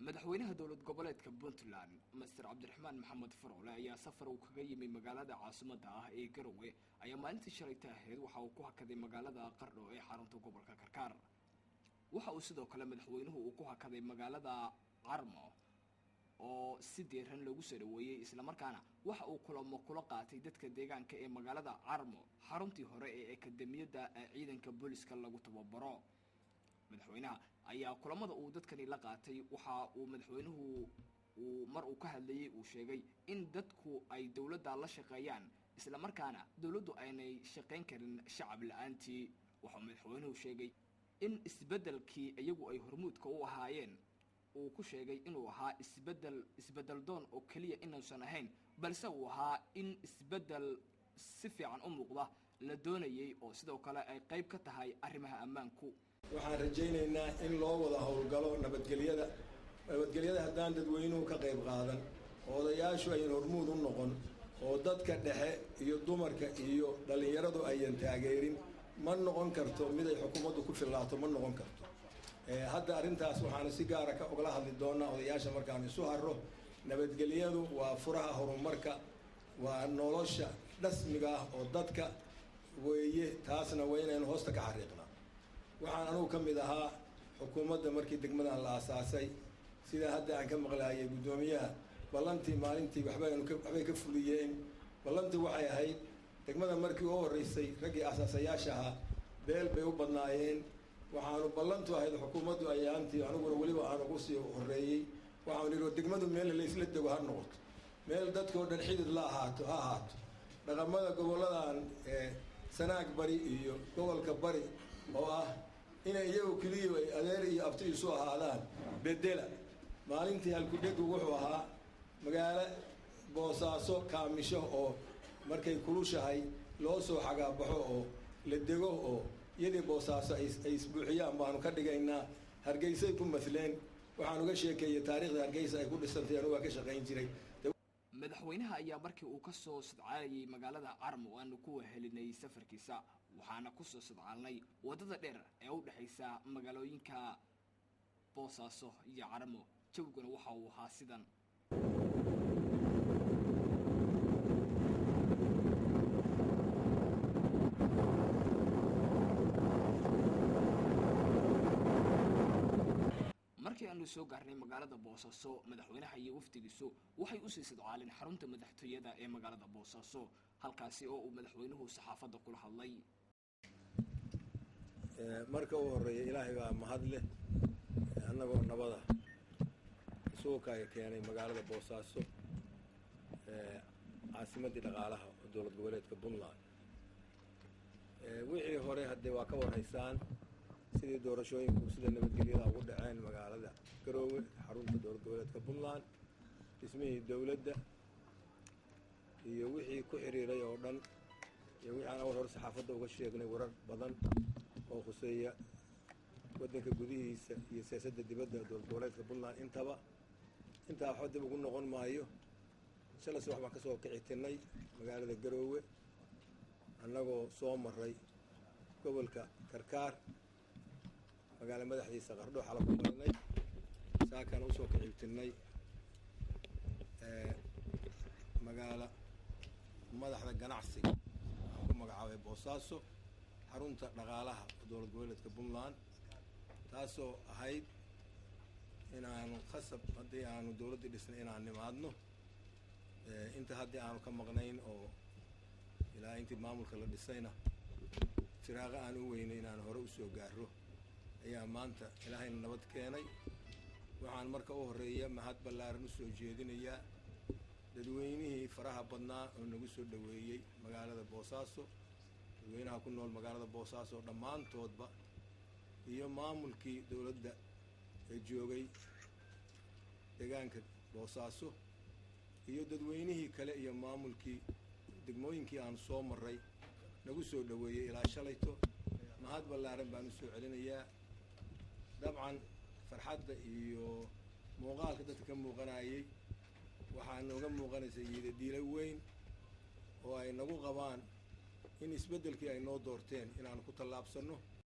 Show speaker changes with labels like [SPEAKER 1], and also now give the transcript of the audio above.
[SPEAKER 1] madaxweynaha dowlad goboleedka Puntland Mr. Cabdiraxmaan Maxamed Faroole ayaa safar uu kaga yimid magaalada caasimadda ah ee Garowe ayaa maalintii shalay tahay waxa uu ku hakaday magaalada Qardho ee xarunta gobolka Karkaar waxa uu sidoo kale madaxweynuhu uu ku hakaday magaalada Carmo oo si diiran lagu soo dhaweeyay isla markaana waxa uu kulamo kula qaatay dadka deegaanka ee magaalada Carmo xaruntii hore ee akademiyada ciidanka booliska lagu tababaro madaxweynaha ayaa kulamada uu dadkani la qaatay waxa uu madaxweynuhu mar uu ka hadlayay uu sheegay in dadku ay dawladda la shaqeeyaan isla markaana dawladdu aanay shaqeyn karin shacab la'aantii waxa madaxweynuhu sheegay in isbedelkii iyagu ay hormuudka u ahaayeen uu ku sheegay inuu ahaa isbedel doon oo kaliya inaysan ahayn balse uu ahaa in isbedel si fiican u muuqda la doonayay oo sidoo kale ay qayb ka tahay arrimaha ammaanku
[SPEAKER 2] waxaan rajaynaynaa in loo wada howlgalo nabadgelyada haddaan dadweynuhu ka qayb qaadan oo odayaashu ayan hormuud u noqon oo dadka dhexe iyo dumarka iyo dhallinyaradu ayan taageerin ma noqon karto mid ay xukuumaddu ku fillaato ma noqon karto hadda arrintaas waxaanu si gaara ka ogla hadli doonaa odayaasha markaanu isu harro nabadgelyadu waa furaha horumarka waa nolosha dhasmiga ah oo dadka weeye taasna waa inaynu hoosta ka xariiqnaa waxaan anugu ka mid ahaa xukuumadda markii degmadan la aasaasay sidaa hadda aan ka maqlaayay guddoomiyaha ballantii maalintii waxbay ka fuliyeen ballantii waxay ahayd degmada markii u horreysay raggii aasaasayaasha ahaa beel bay u badnaayeen waxaanu ballantu ahayd xukuumaddu ayaantii aniguna weliba aan ugu sii horreeyey waxaanu idhi degmadu meel laysla dego ha noqoto meel dadkao dhan xidid ha ahaato dhaqamada gobolladan sanaag bari iyo gobolka bari oo ah inay iyagu keliya ay adeer iyo abti isu ahaadaan bedela maalintii halkudhegu wuxuu ahaa magaalo boosaaso kaamisho oo markay kulushahay loo soo xagaabaxo oo la dego oo iyadii boosaaso ay isbuuxiyaan baanu ka dhigaynaa hargeysay ku masleen waxaan uga sheekeeyey taariikhda hargeysa ay ku dhisantay anugu waa ka shaqayn jiray
[SPEAKER 1] madaxweynaha ayaa markii uu ka soo sadcaalayay magaalada Carmo aanu ku wehelinay safarkiisa waxaana ku soo sadcaalnay wadada dheer ee u dhaxaysa magaalooyinka Boosaaso iyo Carmo jawguna waxa uu ahaa sidan markii aanu soo gaarnay magaalada Boosaaso madaxweynaha iyo wafdigiisu waxay u sii sadcaaleen xarunta madaxtooyada ee magaalada Boosaaso halkaasi oo uu madaxweynuhu saxaafadda kula hadlay
[SPEAKER 2] marka uu horeeyay ilaahay baa mahad leh annagoo nabada suuqa ay keenay magaalada Boosaaso caasimadii dhaqaalaha dowlad goboleedka Puntland wixii hore hadda waa ka wareysaan sidii doorashooyinku sida nabadgelyada ugu dhaceen magaalada Garowe xarunta dowlad goboleedka Puntland dhismihii dawladda iyo wixii ku xiriiray oo dhan iyo wixii aan hor saxaafadda uga sheegnay warar badan oo khuseeya waddanka gudihiisa iyo siyaasadda dibadda dowlad goboleedka Puntland intaa wax dib ugu noqon maayo shalas wax baan ka soo kicitinay magaalada Garowe annagoo soo maray gobolka Karkaar magaala madaxdiisa Qardho xalab ku marnay saakan u soo kicibtinay magaala madaxda ganacsiga ku magacaabay Boosaaso xarunta dhaqaalaha dowlad goboleedka Puntland taasoo ahayd inaanu khasab haddii aanu dowladda dhisnay inaan nimaadno inta haddii aanu ka maqnayn oo ilaa intii maamulka la dhisayna firaaqa aan u weynay inaan hore u soo gaaro ayaa maanta ilaahayna nabad keenay waxaan marka u horeeya mahad ballaaran u soo jeedinayaa dadweynihii faraha badnaa oo nagu soo dhaweeyey magaalada Boosaaso dadweynaha ku nool magaalada Boosaaso dhammaantoodba iyo maamulkii dowladda ee joogay deegaanka Boosaaso iyo dadweynihii kale iyo maamulkii degmooyinkii aan soo maray nagu soo dhaweeyey ilaa shalayto mahad ballaaran baan u soo celinayaa dabcan farxadda iyo muuqaalka dadka ka muuqanayay waxaa nooga muuqanaysa diilo weyn oo ay nagu qabaan in isbeddelkii ay noo doorteen inaanu ku tallaabsanno